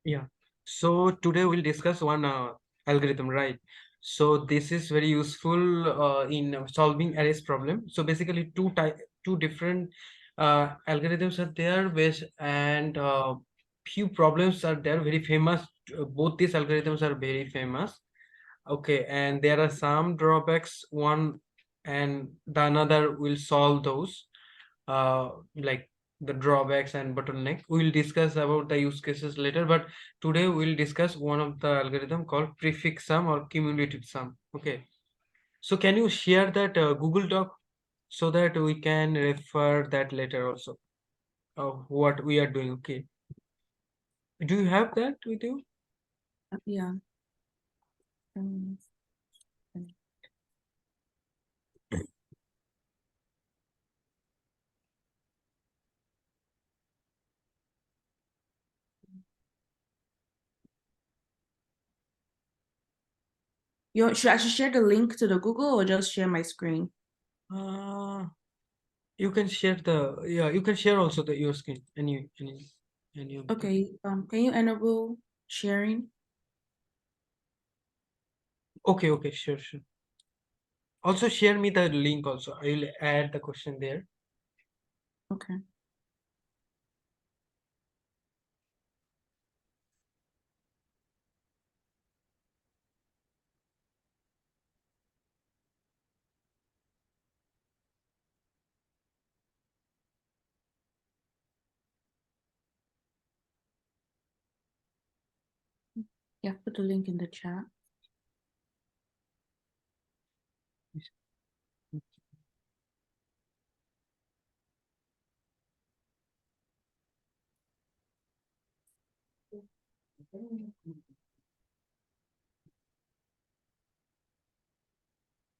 Yeah. So today we'll discuss one algorithm, right? So this is very useful in solving arrays problem. So basically two different algorithms are there, which and few problems are there very famous. Both these algorithms are very famous. Okay, and there are some drawbacks. One and the another will solve those. Like the drawbacks and bottleneck. We'll discuss about the use cases later, but today we'll discuss one of the algorithm called prefix sum or cumulative sum. Okay. So can you share that Google Doc so that we can refer that later also of what we are doing? Okay. Do you have that with you? Yeah. Um, I should share the link to the Google or just share my screen? Uh, you can share you can share also the your screen any of the. Okay. Can you enable sharing? Okay, sure. Also share me the link also. I will add the question there. Okay. Yeah, put the link in the chat.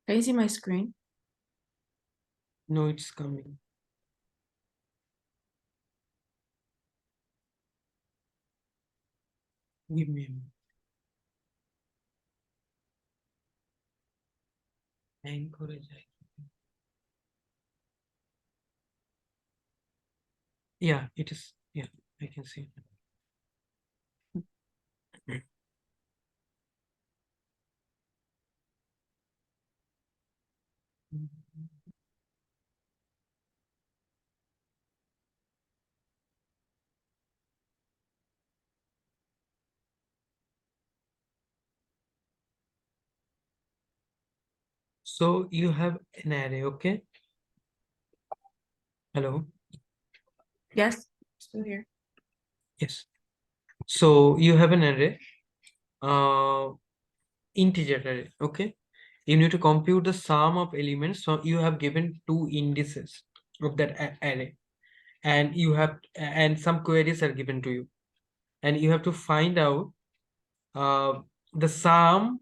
Can you see my screen? No, it's coming. Give me a minute. Encourage. Yeah, it is. Yeah, I can see. So you have an array, okay? Hello. Yes, still here. Yes. So you have an array, uh, integer array, okay? You need to compute the sum of elements. So you have given two indices of that array, and some queries are given to you, and you have to find out the sum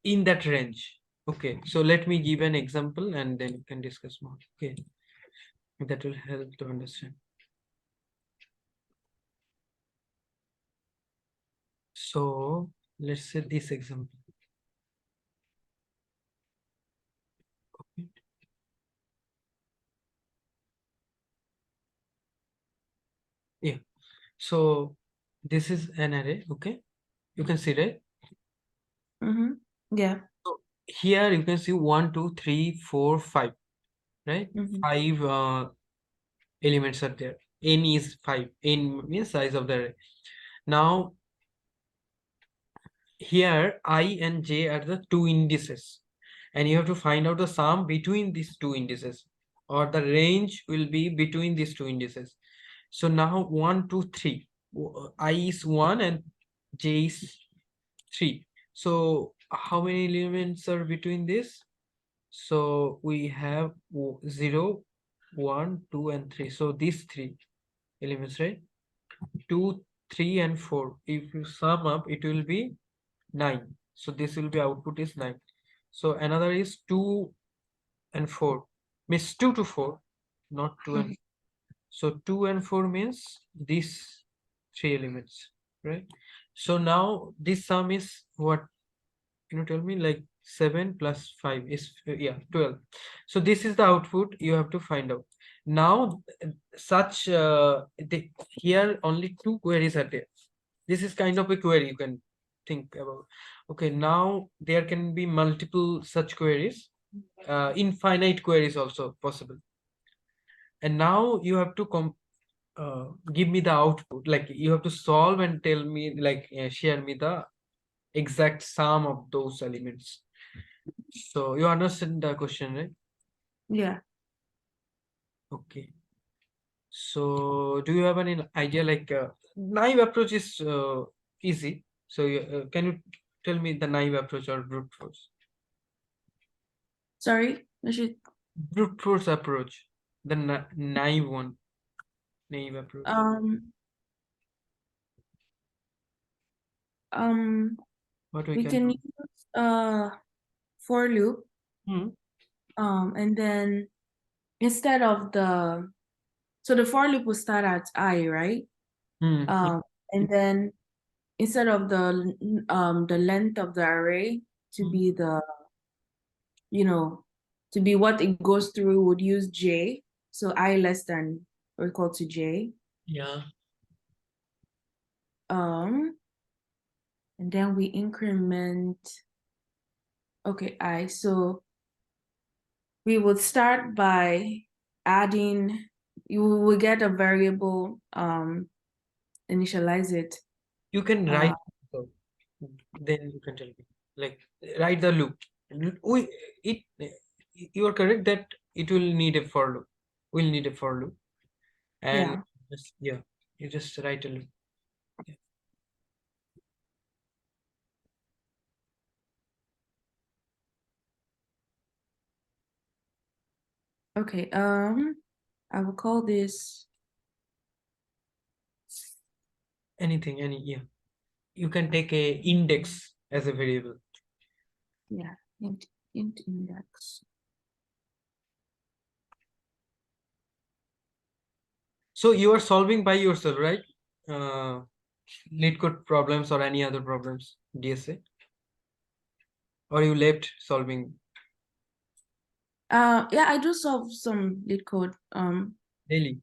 in that range. Okay, so let me give an example and then you can discuss more. Okay, that will help to understand. So let's say this example. Okay. Yeah, so this is an array. Okay, you can see, right? Mm-hmm. Yeah. So here you can see 1 2 3 4 5, right? Mm-hmm. Five elements are there. N is 5. N means size of the array. Now here I and j are the two indices, and you have to find out the sum between these two indices, or the range will be between these two indices. So now 1 2 3, I is 1 and j is 3. So how many elements are between this? So we have 0 1 2 and 3. So these three elements, right? 2 3 and 4, if you sum up it will be 9. So this will be output is 9. So another is 2 and 4, means 2 to 4, not 2 Mm-hmm. and so 2 and 4 means these three elements, right? So now this sum is what? Can you tell me, like 7 plus 5 is, yeah, 12. So this is the output you have to find out. Now, such here only two queries are there. This is kind of a query you can think about. Okay, now there can be multiple such queries, infinite queries also possible. And now you have to give me the output. Like you have to solve and tell me, like share me the exact sum of those elements. So you understand the question, right? Yeah. Okay. So do you have any idea, like naive approach is easy. So can you tell me the naive approach or brute force? Sorry, I should Brute force approach, the naive one, naive approach. um um What we we can can do? use for loop, Hmm. and then instead of the for loop will start at I, right? Hmm. And then instead of the length of the array to Hmm. be you know to be what it goes through, would use J. So I less than or equal to J. Yeah. Um, and then we increment, okay, I. So we would start by adding, you will get a variable, initialize it. You can Uh, write, so then you can tell me. Like write the loop. We it you are correct that it will need a for loop. Will need a for loop. And yeah. just, yeah, you just write a loop. Yeah. Okay. I will call this, Anything, any, yeah. You can take a index as a variable. yeah, int index. So you are solving by yourself, right? Uh, lead code problems or any other problems, DSA, or you left solving Yeah, I do solve some lead code. daily.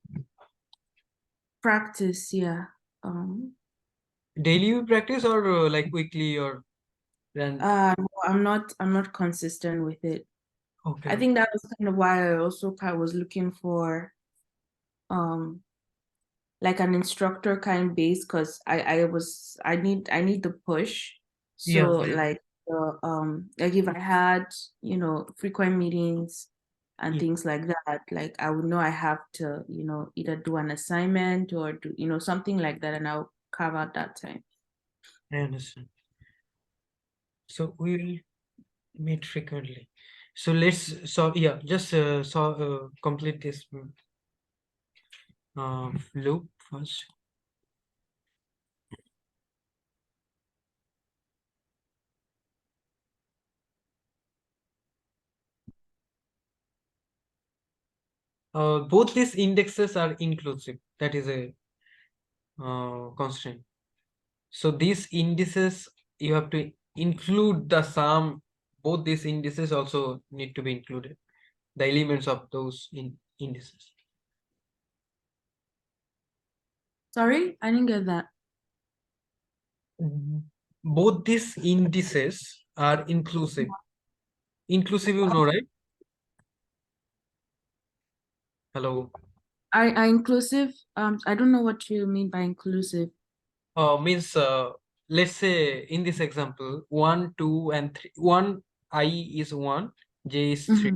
Practice, yeah. Um, Daily you practice or like weekly or then? no, I'm not consistent with it. Okay, I okay. think that was kind of why I also kind of was looking for um like an instructor kind base, because I need the push. Yeah, So like if I had, frequent meetings and yeah, things like that, like I would know I have to, either do an assignment or do, something like that, and I'll carve out that time. I understand. So we will meet frequently. So let's so yeah, just complete this loop first. Both these indexes are inclusive. That is a constraint. So these indices you have to include the sum. Both these indices also need to be included. The elements of those indices. Sorry, I didn't get that. Both these indices are inclusive. Inclusive, you know, right? Hello. I inclusive. I don't know what you mean by inclusive. Means let's say in this example, 1, 2, and 3. 1 I is 1, j is 3. Hmm.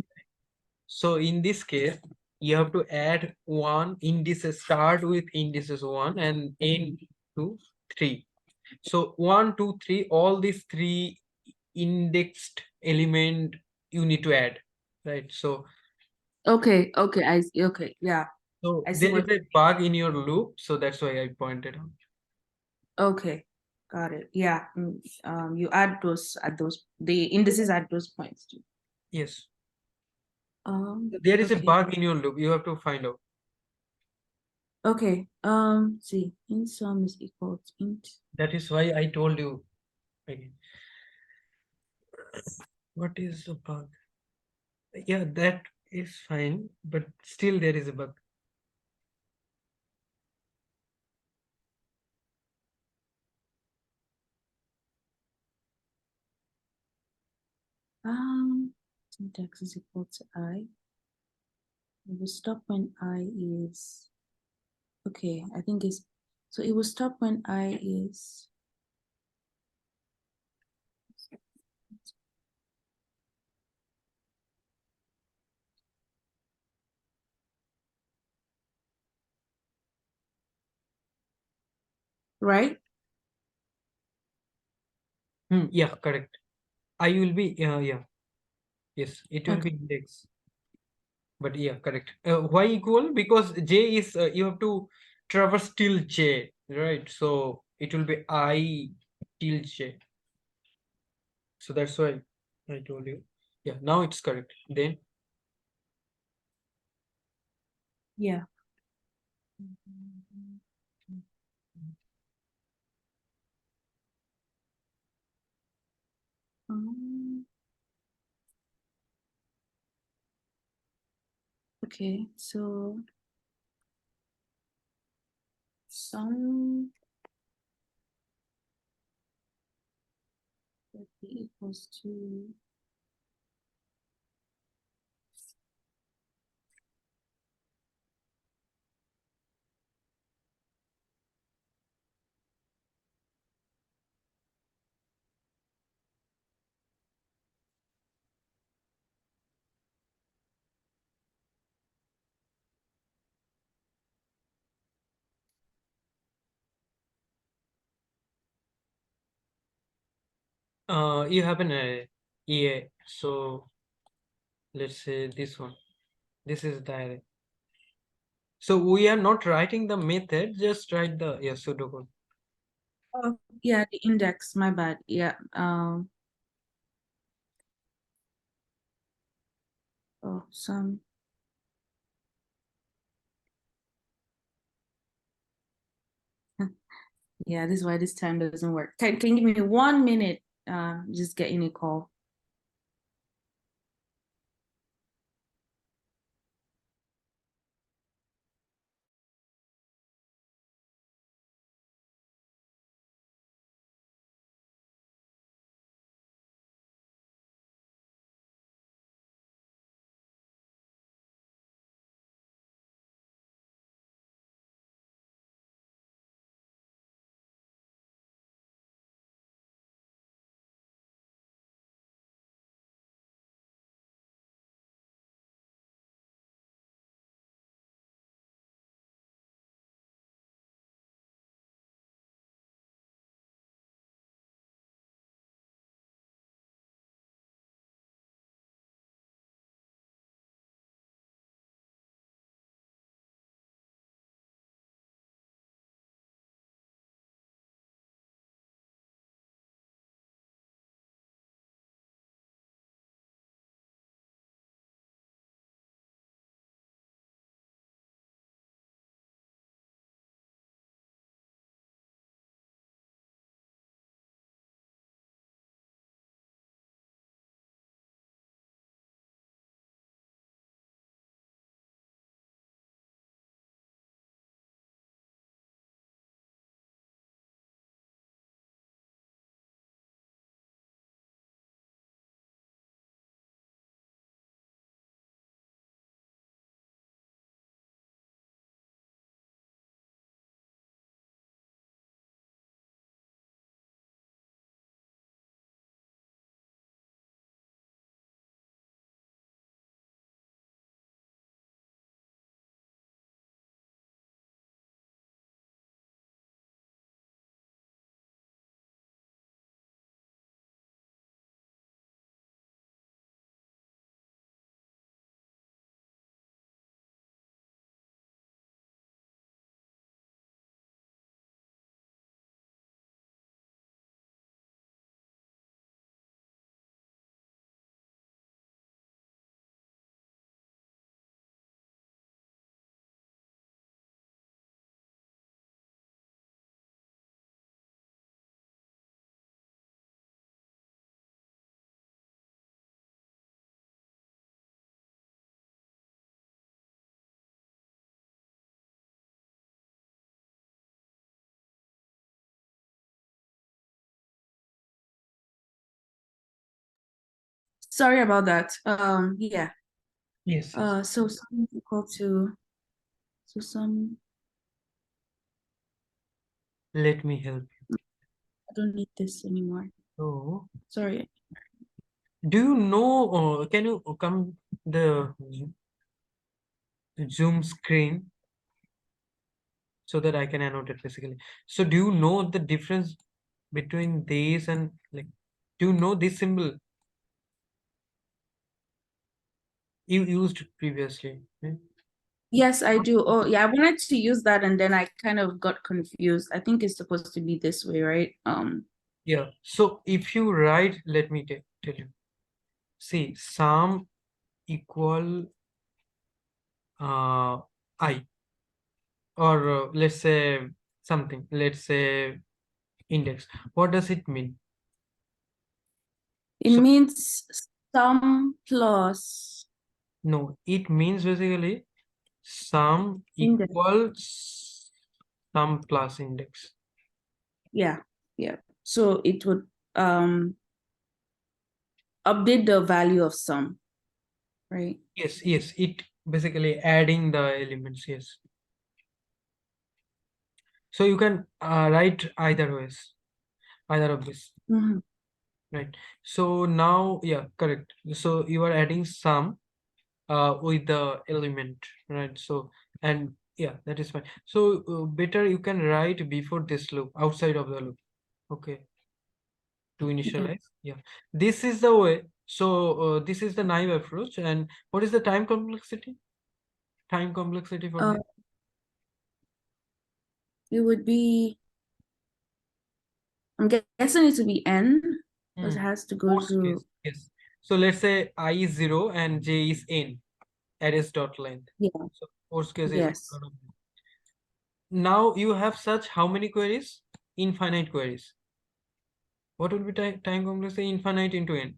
So in this case, you have to add one indices, start with indices 1 and end to 3. So 1, 2, 3, all these three indexed element you need to add, right? Okay, okay, I see. Okay, yeah, So I see there is what. a bug in your loop, so that's why I pointed out. Okay, got it. Yeah, you add the indices at those points too. Yes. There is a Okay, bug in your loop. You have to find out. okay. See, int sum is equal to int. That is why I told you again. What is a bug? Yeah, that is fine, but still there is a bug. Syntax is equal to I. It will stop when I is, okay, I think it's, so it will stop when I is, right? Yeah, correct. I will be, yeah, yes, it will be Okay. index. But yeah, correct. Why equal? Because j is, you have to traverse till j, right? So it will be I till j. So that's why I told you. Yeah, now it's correct. Then, Yeah. Um, okay, so sum would be equals to, you have an array, EA. So let's say this one. This is the array. So we are not writing the method, just write the, yeah, pseudocode. oh, yeah, the index, my bad. Yeah. Oh, some, yeah, this is why this time doesn't work. Can you give me 1 minute? Just getting a call. Sorry about that. Yeah. Yes, yes. So sum is equal to, so sum, Let me help you. I don't need this anymore. So, Sorry. do you know, can you come the Zoom screen so that I can annotate it basically? So, do you know the difference between these and like, do you know this symbol you used previously? Hmm? Yes, I do. Oh, yeah, I wanted to use that and then I kind of got confused. I think it's supposed to be this way, right? Yeah. So, if you write, let me tell you. See, sum equal I, or let's say something. Let's say index. What does it mean? It So, means sum plus no, it means basically sum index. equals sum plus index. Yeah, yeah. So it would update the value of sum, right? Yes, yes, it basically adding the elements. Yes. So you can write either ways, either of this, Mhm. right? So now, yeah, correct. So you are adding sum with the element, right? So, and yeah, that is fine. So better you can write before this loop, outside of the loop. Okay, to Okay. initialize. Yeah, this is the way. So this is the naive approach. And what is the time complexity? Time complexity for Uh, this? it would be, I'm guessing it would be n because Hmm. it has to go Worst case, through. yes. So let's say I is 0 and j is n, arrays dot length. Yeah. So worst case is Yes. now you have such how many queries? Infinite queries. What will be time complexity? Infinite into n.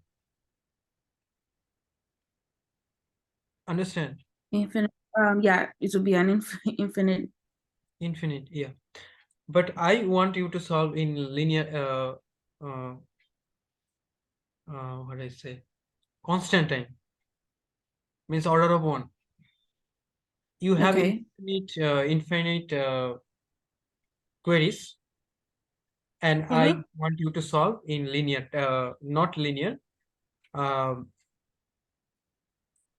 Understand? Infinite. Yeah, it would be an infinite. Infinite, yeah. But I want you to solve in linear, what I say, constant time, means order of one. You have Okay. infinite queries, and I Uh-huh. want you to solve in linear, not linear. Um,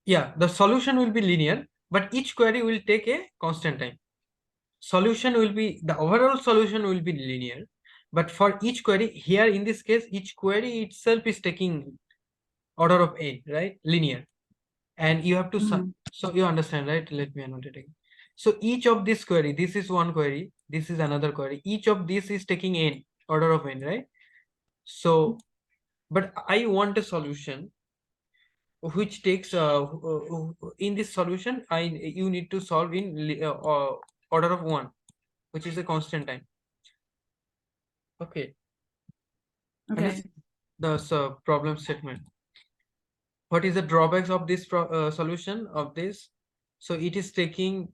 yeah, the solution will be linear, but each query will take a constant time. Solution will be, the overall solution will be linear, but for each query here in this case, each query itself is taking order of n, right? Linear. And you have to Mhm. so you understand, right? Let me annotate again. So each of this query, this is one query, this is another query, each of this is taking n, order of n, right? So but I want a solution which takes in this solution I you need to solve in order of one, which is a constant time. Okay, Okay. understand the problem statement. What is the drawbacks of this solution of this? So it is taking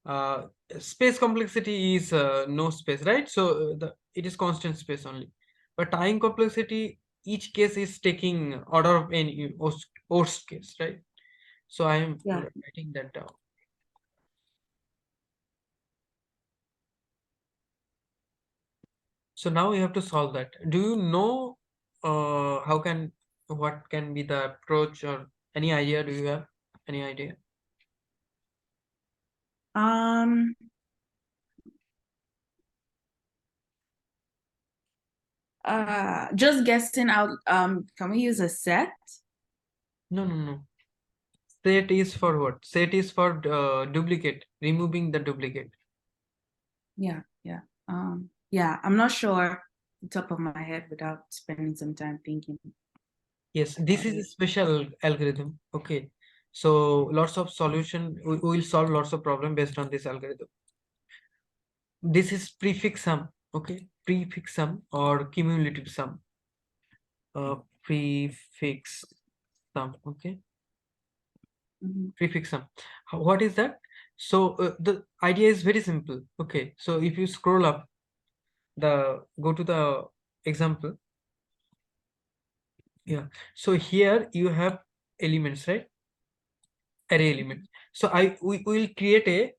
uh, space complexity is no space, right? So it is constant space only, but time complexity, each case is taking order of n in worst case, right? So I am Yeah. writing that down. So now we have to solve that. Do you know how can, what can be the approach, or any idea? Do you have any idea? Um, just guessing out, can we use a set? No, no, no. Set is for what? Set is for duplicate, removing the duplicate. Yeah, yeah. Yeah, I'm not sure the top of my head without spending some time thinking Yes, this about is a it. special algorithm. Okay. So lots of solution, we will solve lots of problem based on this algorithm. This is prefix sum. Okay. Prefix sum or cumulative sum. Prefix sum. Okay. Mhm. Prefix sum. What is that? So the idea is very simple. Okay. So if you scroll up, go to the example. Yeah. So here you have elements, right? Array element. So we will create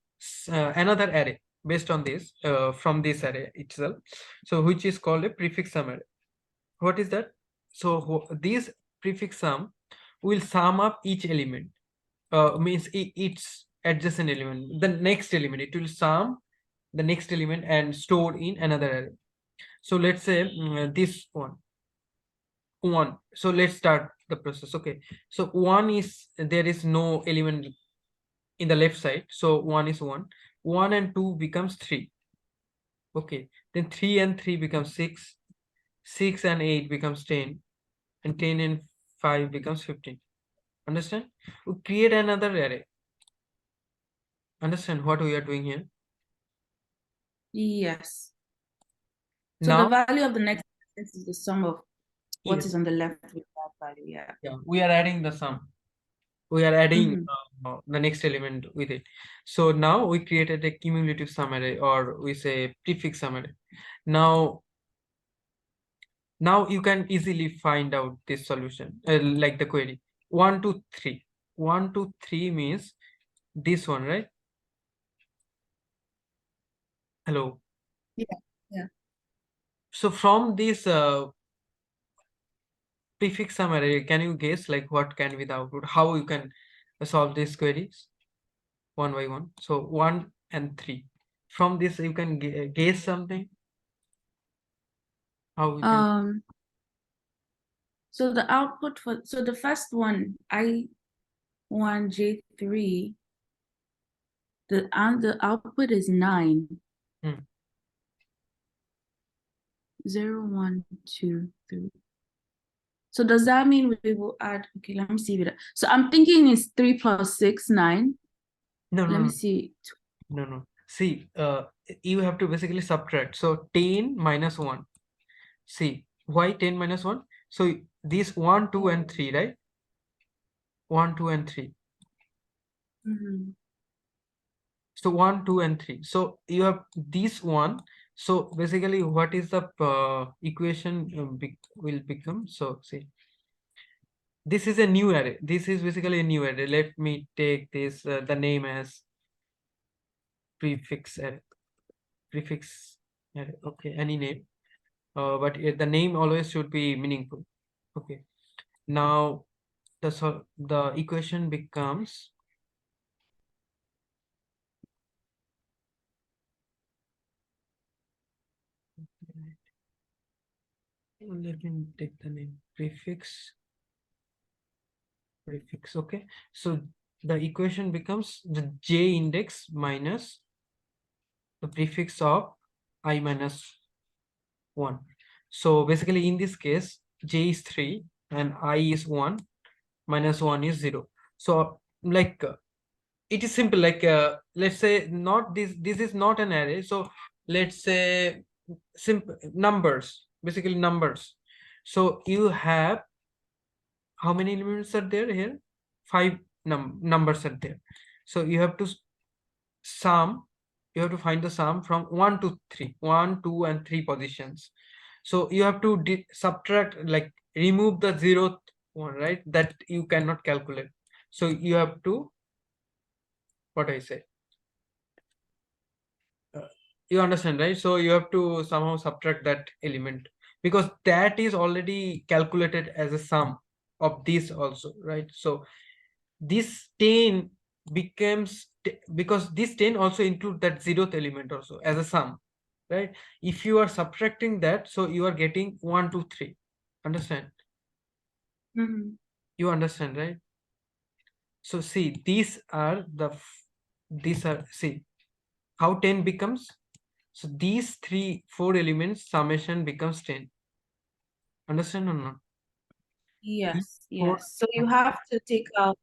another array based on this from this array itself. So which is called a prefix sum array. What is that? So these prefix sum will sum up each element. Means each adjacent element, the next element. It will sum the next element and store in another array. So let's say this one. So let's start the process. Okay. So one is there is no element in the left side. So one is one. One and two becomes three. Okay. Then three and three becomes six. Six and eight becomes 10. And 10 and five becomes 15. Understand? We create another array. Understand what we are doing here? Yes. So the Now, value of the next sentence is the sum of what yes, is on the left with that value. Yeah. yeah, we are adding the sum. We are adding Mhm. the next element with it. So now we created a cumulative sum array, or we say prefix sum array. Now, now you can easily find out this solution, like the query. 1, 2, 3. 1, 2, 3 means this one, right? Hello. Yeah. Yeah. So from this prefix sum array, can you guess like what can be the output? How you can solve these queries one by one? So 1 and 3. From this you can guess something. How we can? So the output so the first one, I1J3, the output is 9. Hmm. 0, 1, 2, 3. So does that mean we will add? Okay, let me see. So I'm thinking it's 3 plus 6, 9. No, no, Let me no, see. no, no. See, you have to basically subtract. So 10 minus 1. See, why 10 minus 1? So these 1, 2, and 3, right? 1, 2, and 3. Mhm. So 1, 2, and 3. So you have this one. So basically, what is the equation will become? So see, this is a new array. This is basically a new array. Let me take this the name as prefix array. Prefix array. Okay, any name. But the name always should be meaningful. Okay. Now the equation becomes, let me take the name prefix. Okay. So the equation becomes the j index minus the prefix of I minus 1. So basically in this case, j is 3 and I is 1, minus 1 is 0. So like it is simple, like let's say not this is not an array. So let's say simple numbers, basically numbers. So you have how many elements are there here? Five numbers are there. So you have to sum, you have to find the sum from 1 to 3, 1, 2, and 3 positions. So you have to subtract, like remove the zeroth one, right? That you cannot calculate. So you have to, what I say, uh, you understand, right? So you have to somehow subtract that element, because that is already calculated as a sum of this also, right? So this 10 becomes because this 10 also include that zeroth element also as a sum, right? If you are subtracting that, so you are getting 1, 2, 3. Understand? Mhm. You understand, right? So see, these are, see how 10 becomes. So these 3 4 elements summation becomes 10. Understand or not? These Yes, four, yes. So you have to take out.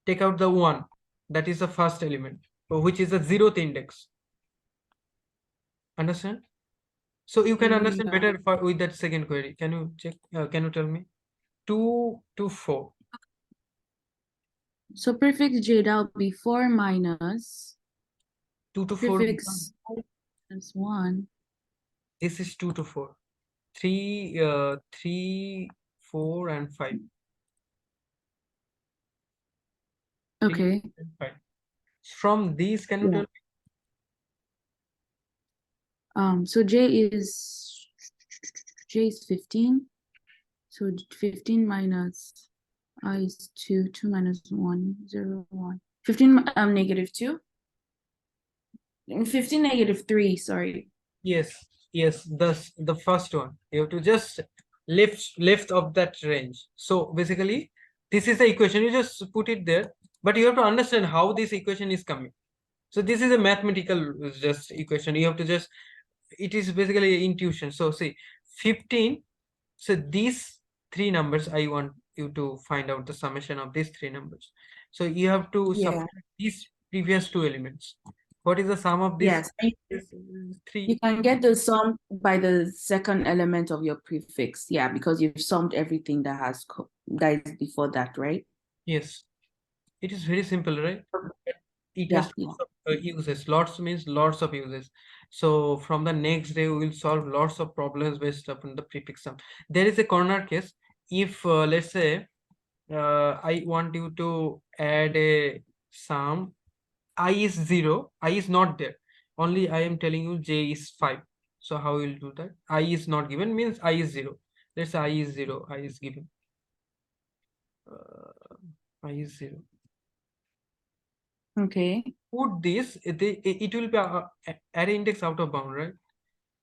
take out the 1, that is the first element, which is the zeroth index. Understand? So you can understand Yeah. better with that second query. Can you check? Can you tell me? 2 to 4. So prefix J, that'll be 4 minus 2 to 4 becomes, prefix minus 1. this is 2 to 4. 3, 4, and 5. 3 Okay. and 5. From these, can you Yeah. tell So J is 15. So 15 minus I is 2. 2 minus 1, 0, 1. 15 negative 2. 15 negative 3, sorry. Yes, yes, the first one. You have to just lift of that range. So basically, this is the equation. You just put it there, but you have to understand how this equation is coming. So this is a mathematical just equation. You have to just, it is basically intuition. So see, 15. So these three numbers, I want you to find out the summation of these three numbers. So you have to Yeah. subtract these previous two elements. What is the sum of these Yes. You three? can get the sum by the second element of your prefix. Yeah, because you've summed everything that is before that, right? Yes, it is very simple, right? It has Yeah, yeah. lots of uses. Lots means lots of uses. So from the next day, we will solve lots of problems based upon the prefix sum. There is a corner case. If let's say I want you to add a sum, I is 0, I is not there. Only I am telling you j is 5. So how will do that? I is not given means I is 0. Let's say I is 0, I is given. Uh, I is 0. Okay. Put this, it will be array index out of bound, right?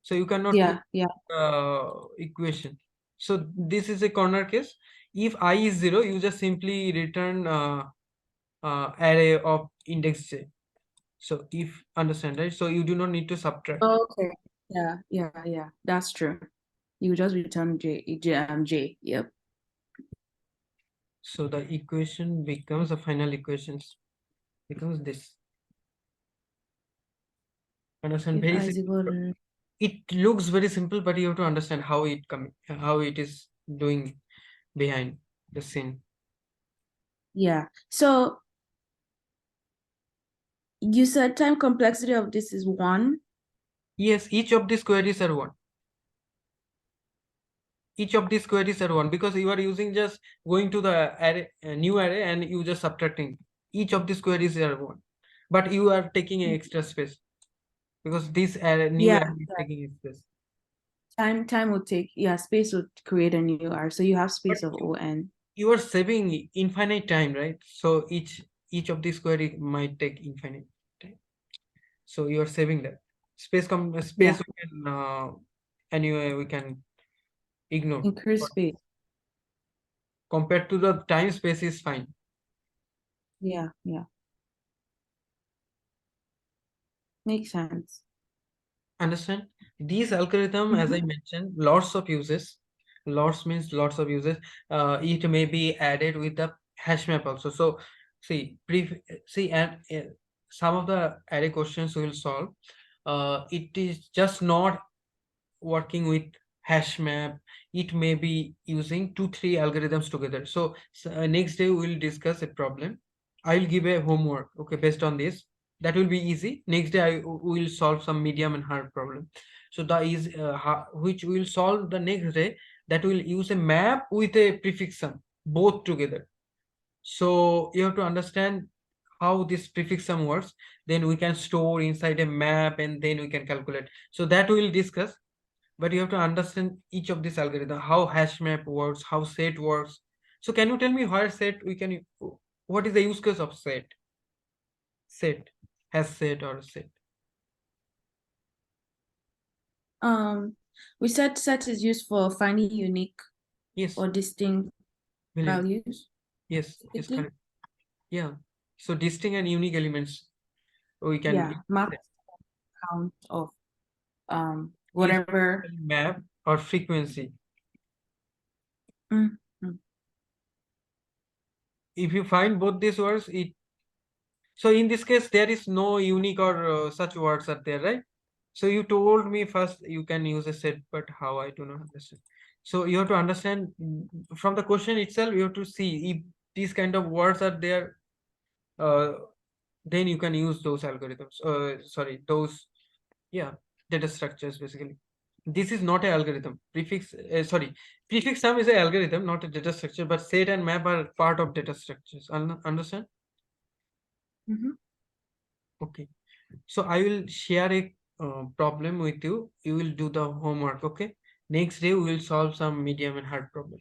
So you cannot put Yeah, yeah. equation. So this is a corner case. If I is 0, you just simply return array of index j. So if understand, right? So you do not need to subtract. Okay. Yeah, yeah, yeah. That's true. You just return J. Yep. So the equation becomes the final equations becomes this. Understand? If Very I is simple. equal to, It looks very simple, but you have to understand how it coming, how it is doing behind the scene. yeah. So you said time complexity of this is 1. Yes, each of these queries are one. Each of these queries are one because you are using just going to the array, new array, and you just subtracting. Each of these queries are one, but you are taking an extra space because this array, new Yeah, array is yeah. taking space. Time would take, yeah, space would create a new R. So you have But space of ON. you are saving infinite time, right? So each of these query might take infinite time. So you are saving that space. Yeah, We can anyway we can ignore. increase But space. compared to the time, space is fine. Yeah, yeah. Makes sense. Understand? These algorithm, as I Mhm. mentioned, lots of uses. Lots means lots of uses. It may be added with the hash map also. So see, see, and some of the array questions we will solve. It is just not working with hash map. It may be using 2 3 algorithms together. So, next day we will discuss a problem. I will give a homework, okay, based on this. That will be easy. Next day we will solve some medium and hard problem. So the is which we will solve the next day, that will use a map with a prefix sum both together. So you have to understand how this prefix sum works. Then we can store inside a map, and then we can calculate. So that we will discuss, but you have to understand each of these algorithm, how hash map works, how set works. So can you tell me where set we can, what is the use case of set, has set or set? Um, we said set is used for finding unique Yes, or distinct brilliant. values, Yes, typically. correct. Yeah, so distinct and unique elements we can Yeah, map count of is whatever. map or frequency. Mm, mm. If you find both these words, it, so in this case there is no unique or such words are there, right? So you told me first you can use a set, but how, I do not understand. So you have to understand, from the question itself. You have to see if these kind of words are there. Uh, then you can use those algorithms. Sorry, those, yeah, data structures basically. This is not an algorithm. Prefix sum is an algorithm, not a data structure, but set and map are part of data structures. Understand? Mm-hmm. Okay. So I will share a problem with you. You will do the homework. Okay. Next day we will solve some medium and hard problem.